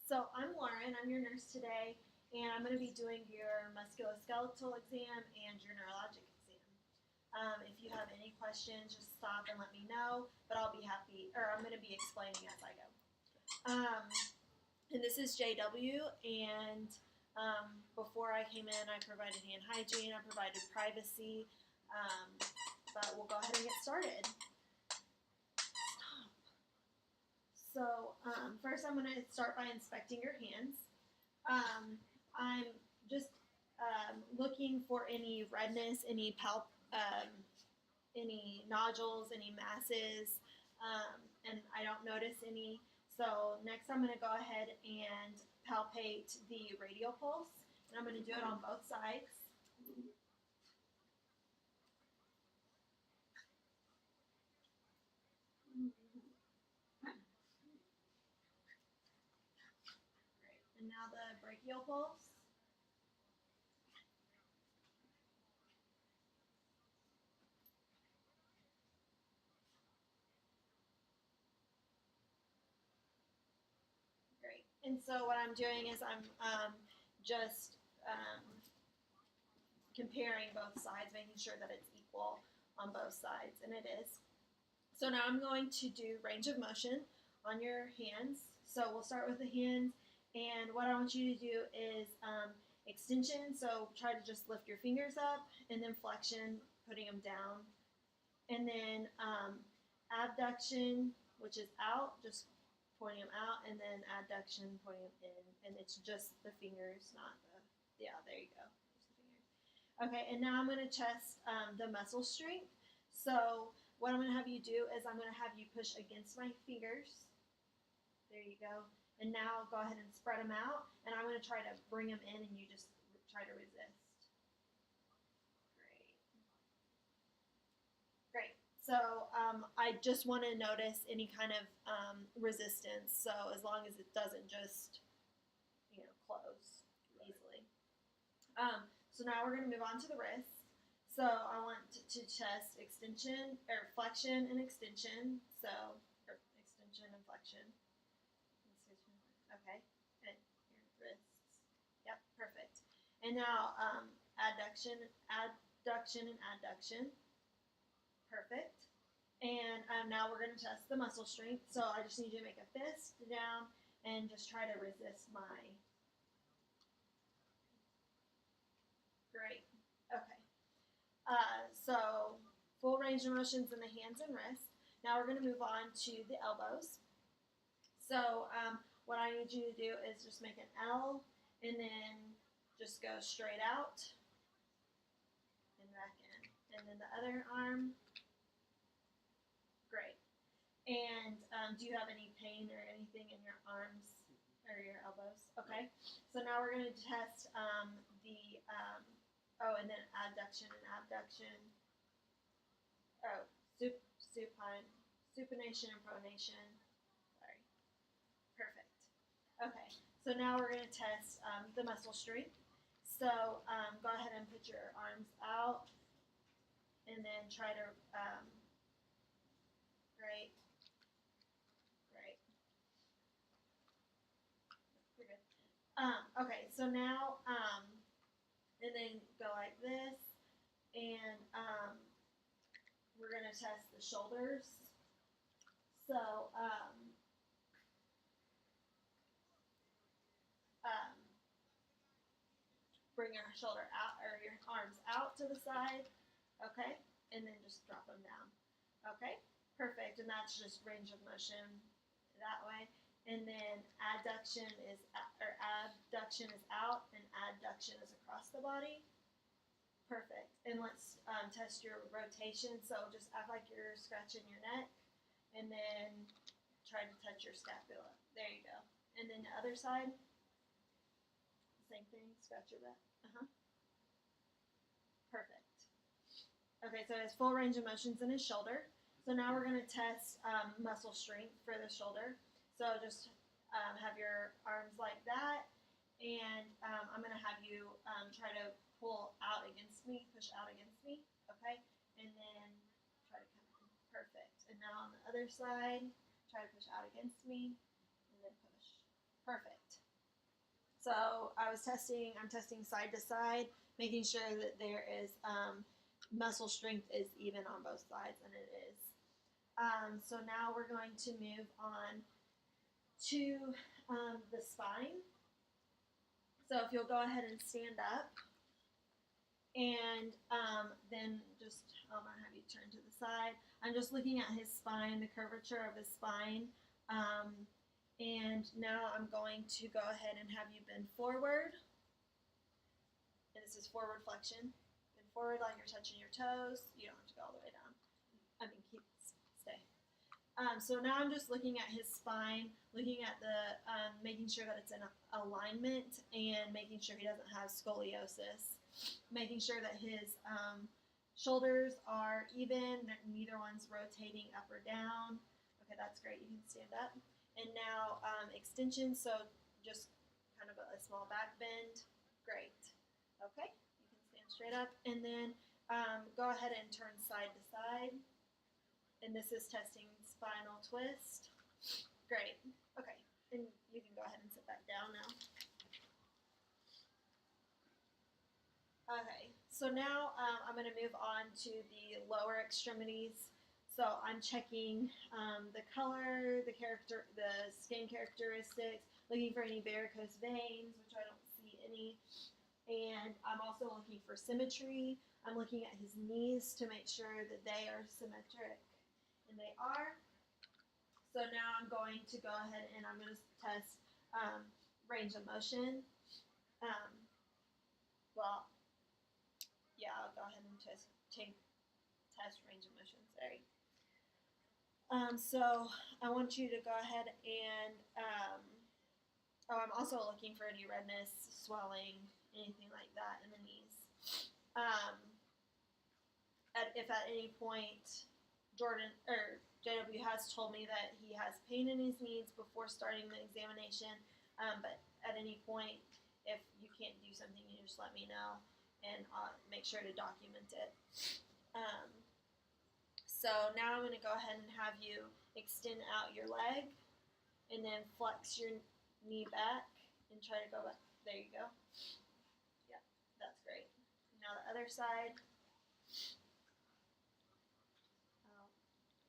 So I'm Lauren, I'm your nurse today, and I'm going to be doing your musculoskeletal exam and your neurologic exam. If you have any questions, just stop and let me know, but I'll be happy, or I'm going to be explaining as I go. And this is JW, and before I came in, I provided hand hygiene, I provided privacy, but we'll go ahead and get started. So first I'm going to start by inspecting your hands. I'm just looking for any redness, any any nodules, any masses, and I don't notice any. So next I'm going to go ahead and palpate the radial pulse, and I'm going to do it on both sides. Great. And now the brachial pulse. Great. And so what I'm doing is I'm just comparing both sides, making sure that it's equal on both sides, and it is. So now I'm going to do range of motion on your hands. So we'll start with the hands, and what I want you to do is extension, so try to just lift your fingers up, and then flexion, putting them down, and then abduction, which is out, just pointing them out, and then adduction, pointing them in, and it's just the fingers, not the, yeah, there you go, just the fingers. Okay, and now I'm going to test the muscle strength. So what I'm going to have you do is I'm going to have you push against my fingers. There you go. And now go ahead and spread them out, and I'm going to try to bring them in, and you just try to resist. Great. Great. So I just want to notice any kind of resistance. So as long as it doesn't just, close easily. So now we're going to move on to the wrist. So I want to test extension, or flexion and extension. So, or extension and flexion. Okay, and your wrists. Yep, perfect. And now adduction and adduction. Perfect. And now we're going to test the muscle strength. So I just need you to make a fist down and just try to resist my. Great. Okay. So full range of motions in the hands and wrists. Now we're going to move on to the elbows. So what I need you to do is just make an L and then just go straight out and back in. And then the other arm. Great. And do you have any pain or anything in your arms or your elbows? Okay. So now we're going to test and then adduction and abduction. Oh, supination and pronation. Sorry. Perfect. Okay. So now we're going to test the muscle strength. So go ahead and put your arms out, and then try to. Great. Great. You're good. Okay, so now, and then go like this, and we're going to test the shoulders. So, bring your shoulder out, or your arms out to the side, okay, and then just drop them down, okay. Perfect, and that's just range of motion that way. And then abduction is out, and adduction is across the body. Perfect. And let's test your rotation. So just act like you're scratching your neck, and then try to touch your scapula. There you go. And then the other side, same thing. Scratch your back. Perfect. Okay, so it's full range of motions in his shoulder. So now we're going to test muscle strength for the shoulder. So just have your arms like that, and I'm going to have you try to pull out against me, push out against me, okay? And then try to come in. Perfect. And now on the other side, try to push out against me, and then push. Perfect. So I'm testing side to side, making sure that there is muscle strength is even on both sides, and it is. So now we're going to move on to the spine. So if you'll go ahead and stand up, and then just, I'm going to have you turn to the side. I'm just looking at his spine, the curvature of his spine. And now I'm going to go ahead and have you bend forward. And this is forward flexion. Bend forward like you're touching your toes. You don't have to go all the way down. Stay. So now I'm just looking at his spine, looking at the, making sure that it's in alignment, and making sure he doesn't have scoliosis. Making sure that his shoulders are even, that neither one's rotating up or down. Okay, that's great. You can stand up. And now extension, so just kind of a small back bend. Great. Okay, you can stand straight up. And then go ahead and turn side to side. And this is testing spinal twist. Great. Okay, and you can go ahead and sit back down now. Okay, so now I'm going to move on to the lower extremities. So I'm checking the color, the skin characteristics, looking for any varicose veins, which I don't see any. And I'm also looking for symmetry. I'm looking at his knees to make sure that they are symmetric, and they are. So now I'm going to go ahead and I'm going to test range of motion. I'll go ahead and test range of motion. Sorry. So I want you to go ahead and I'm also looking for any redness, swelling, anything like that in the knees. If at any point Jordan or JW has told me that he has pain in his knees before starting the examination, but at any point, if you can't do something, you just let me know, and I'll make sure to document it. So now I'm going to go ahead and have you extend out your leg, and then flex your knee back, and try to go back. There you go. Yeah, that's great. Now the other side.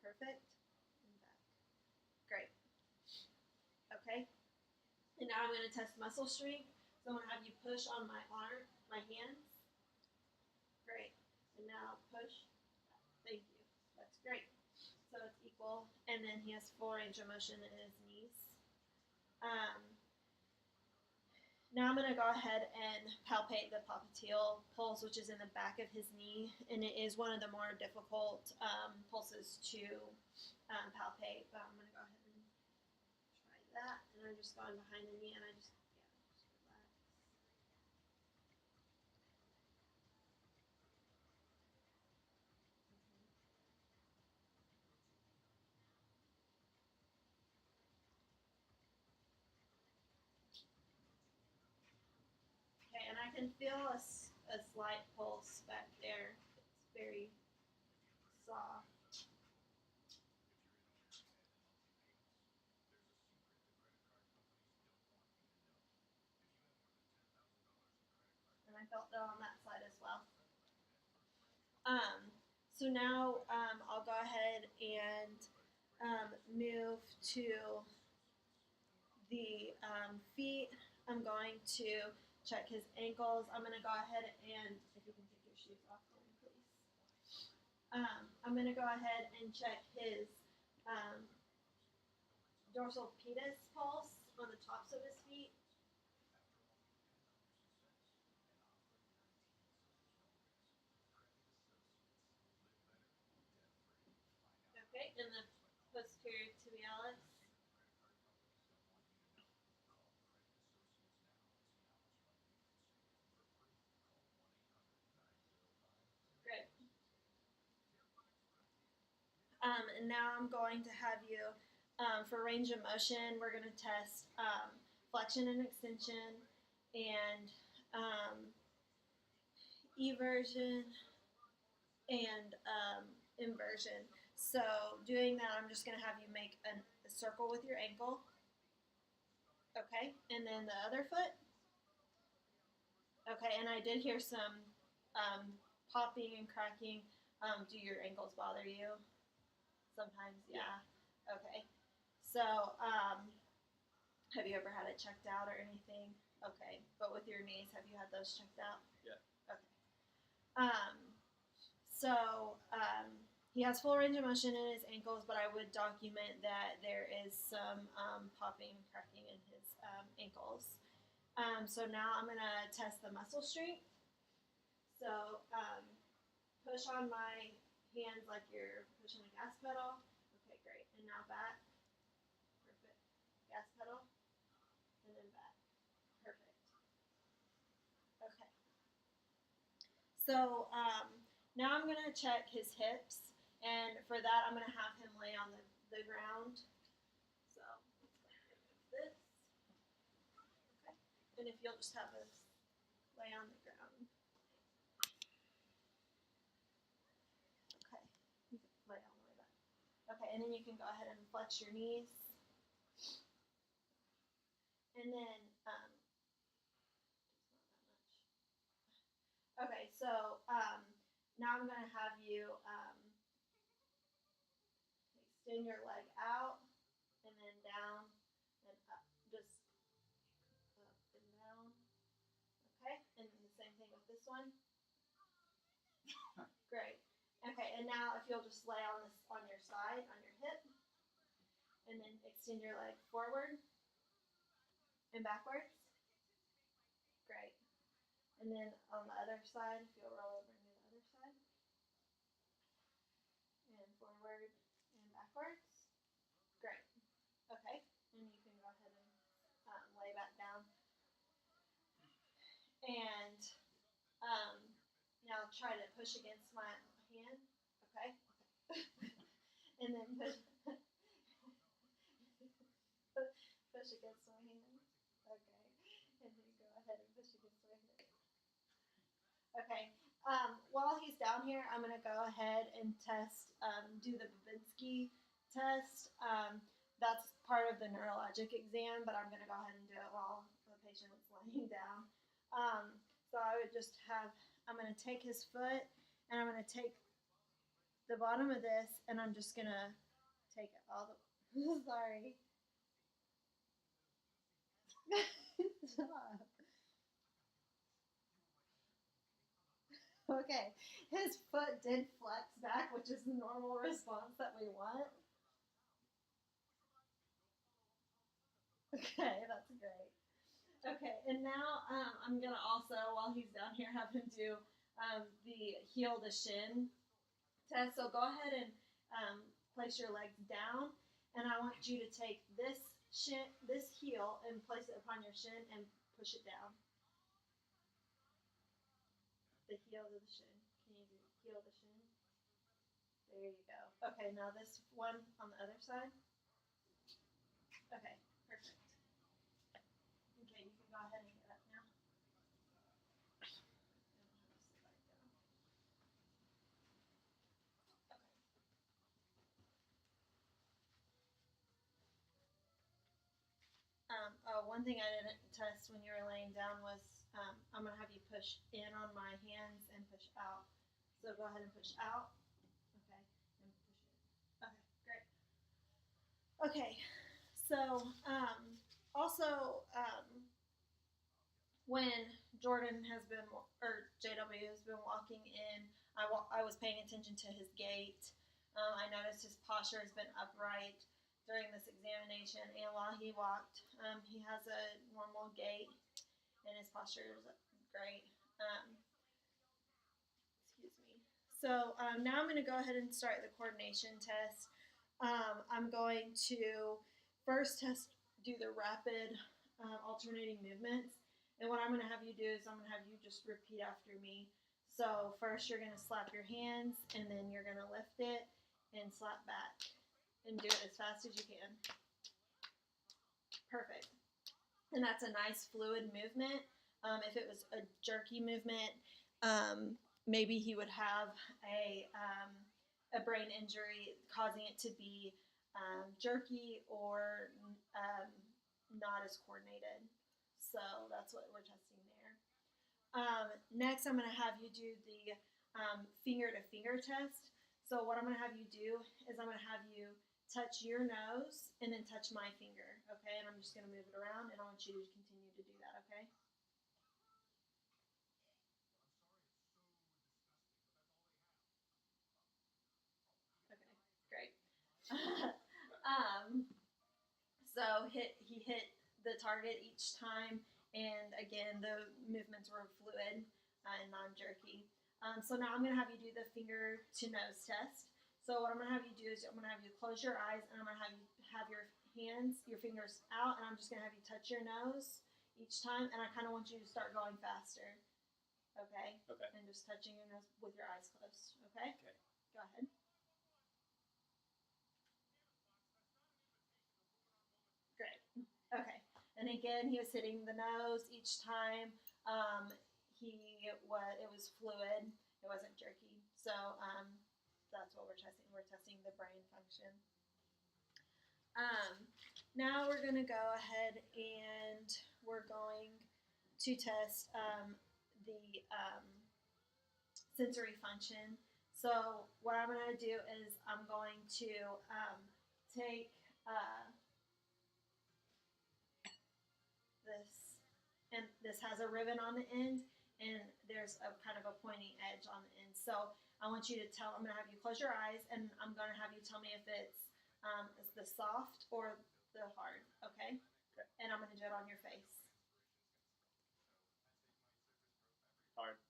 Perfect. And back. Great. Okay. And now I'm going to test muscle strength. So I'm going to have you push on my hands. Great. And now push. Thank you. That's great. So it's equal. And then he has full range of motion in his knees. Now I'm going to go ahead and palpate the popliteal pulse, which is in the back of his knee, and it is one of the more difficult pulses to palpate, but I'm going to go ahead and try that, and I'm just going behind the knee, and I just relax. Okay, and I can feel a slight pulse back there. It's very soft. And I felt that on that side as well. So now I'll go ahead and move to the feet. I'm going to check his ankles. I'm going to go ahead and, if you can take your shoes off for me, please. I'm going to go ahead and check his dorsal pedis pulse on the tops of his feet. Okay, and the posterior tibialis. Great. And now I'm going to have you, for range of motion, we're going to test flexion and extension, and eversion, and inversion. So doing that, I'm just going to have you make a circle with your ankle. Okay, and then the other foot. Okay, and I did hear some popping and cracking. Do your ankles bother you? Sometimes, yeah. Okay. So, have you ever had it checked out or anything? Okay, but with your knees, have you had those checked out? Yeah. Okay. Um, so he has full range of motion in his ankles, but I would document that there is some popping and cracking in his ankles. So now I'm going to test the muscle strength. So push on my hands like you're pushing a gas pedal. Okay, great. And now back. Perfect. Gas pedal. And then back. Perfect. Okay. So now I'm going to check his hips. And for that, I'm going to have him lay on the ground. So this. Okay. And if you'll just have us lay on the ground. Okay. You can lay all the way back. Okay, and then you can go ahead and flex your knees. And then, okay, so now I'm going to have you extend your leg out and then down and up, just up and down. Okay, and then the same thing with this one. Great. Okay, and now if you'll just lay on this on your side, on your hip, and then extend your leg forward and backwards. Great. And then on the other side, if you'll roll over and do the other side. And forward and backwards. Great. Okay. And you can go ahead and lay back down. And now try to push against my hand. Okay. And then push against my hand. Okay. And then go ahead and push against my hand. Okay. While he's down here, I'm going to go ahead and test, do the Babinski test. That's part of the neurologic exam, but I'm going to go ahead and do it while the patient is laying down. So I would just have, I'm going to take his foot, and I'm going to take the bottom of this, and I'm just going to take it all the sorry. Stop. Okay, his foot did flex back, which is the normal response that we want. Okay, that's great. Okay, and now I'm going to also, while he's down here, have him do the heel to shin test. So go ahead and place your legs down, and I want you to take this heel and place it upon your shin and push it down. The heel to the shin. Can you do heel to shin? There you go. Okay, now this one on the other side. Okay, perfect. Okay, you can go ahead and get up now. One thing I didn't test when you were laying down was I'm going to have you push in on my hands and push out. So go ahead and push out. Okay, and push in. Okay, great. Okay, so also when Jordan has been, or JW has been walking in, I was paying attention to his gait. I noticed his posture has been upright during this examination, and while he walked, he has a normal gait, and his posture is great. Excuse me. So now I'm going to go ahead and start the coordination test. I'm going to first do the rapid alternating movements, and what I'm going to have you do is I'm going to have you just repeat after me. So first you're going to slap your hands, and then you're going to lift it and slap back. And do it as fast as you can. Perfect. And that's a nice fluid movement. If it was a jerky movement, maybe he would have a brain injury causing it to be jerky or not as coordinated. So that's what we're testing there. Next, I'm going to have you do the finger-to-finger test. So what I'm going to have you do is I'm going to have you touch your nose and then touch my finger, okay? And I'm just going to move it around, and I want you to continue to do that, okay? Okay, great. um, so he hit the target each time, and again, the movements were fluid and non-jerky. So now I'm going to have you do the finger to nose test. So what I'm going to have you do is I'm going to have you close your eyes, and I'm going to have you have your hands, your fingers out, and I'm just going to have you touch your nose each time, and I kind of want you to start going faster. Okay? Okay. And just touching your nose with your eyes closed. Okay? Okay. Go ahead. Great. Okay. And again, he was hitting the nose each time. It was fluid. It wasn't jerky. So that's what we're testing. We're testing the brain function. Now we're going to go ahead and we're going to test the sensory function. So what I'm going to do is I'm going to take this, and this has a ribbon on the end, and there's a kind of a pointy edge on the end. So I want you to tell, I'm going to have you close your eyes, and I'm going to have you tell me if it's the soft or the hard, okay? Okay. And I'm going to do it on your face. Hard.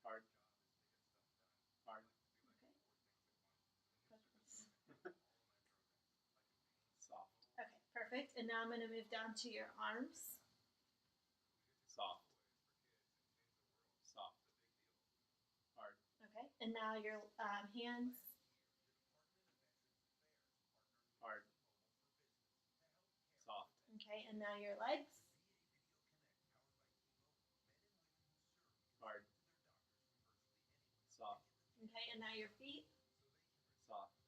Hard. Hard. Okay. Soft. Okay, perfect. And now I'm going to move down to your arms. Soft. Soft. Hard. Okay, and now your hands. Hard. Soft. Okay, and now your legs. Hard. Soft. Okay, and now your feet. Soft.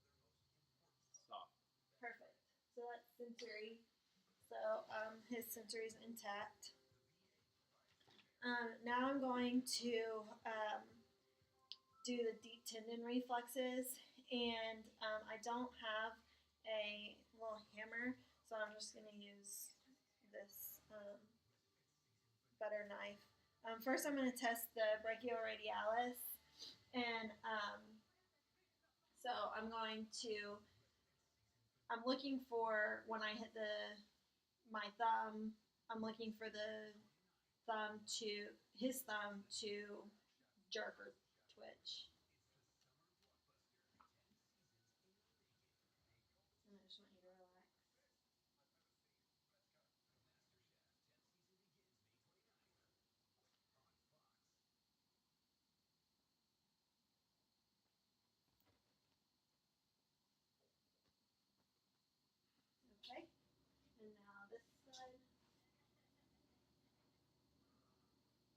Soft. Perfect. So that's sensory. So his sensory is intact. Now I'm going to do the deep tendon reflexes, and I don't have a little hammer, so I'm just going to use this butter knife. First, I'm going to test the brachioradialis, and so I'm looking for when I hit my thumb. I'm looking for his thumb to jerk or twitch. And I just want you to relax. Okay. And now this side.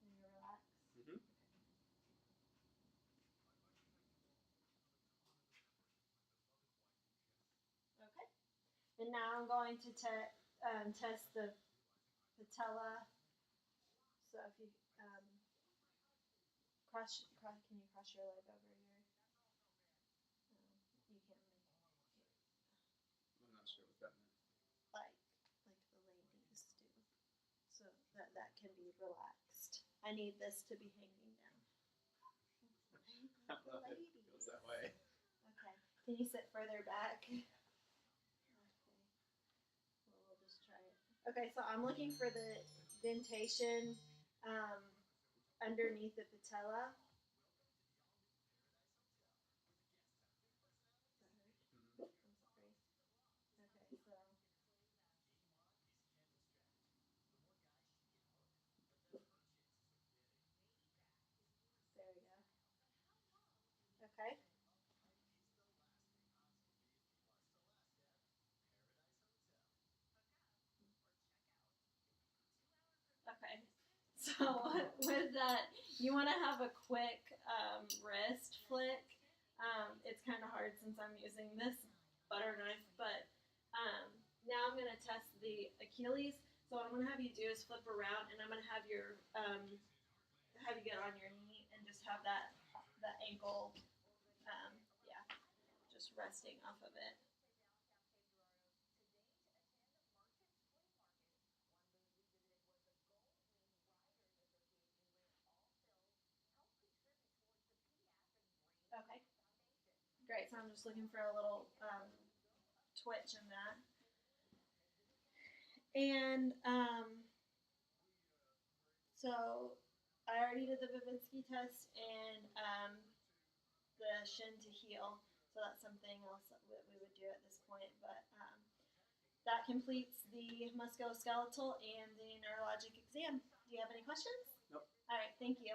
And you relax. Mm-hmm. Okay. And now I'm going to test the patella. So if you can you cross your leg over here? You can't make I'm not sure what that meant. like the ladies do. So that can be relaxed. I need this to be hanging down. I don't know if it feels that way. Okay. Can you sit further back? Okay. Well, we'll just try it. Okay, so I'm looking for the dentation underneath the patella. Mm-hmm. I'm sorry. Okay, so there we go. Okay. Okay. So with that, you want to have a quick wrist flick. It's kind of hard since I'm using this butter knife, but now I'm going to test the Achilles. So what I'm going to have you do is flip around, and I'm going to have your have you get on your knee and just have that ankle, yeah, just resting off of it. Okay, great. So I'm just looking for a little twitch in that. And so I already did the Babinski test and the shin to heel. So that's something else that we would do at this point. But that completes the musculoskeletal and the neurologic exam. Do you have any questions? Nope. All right, thank you.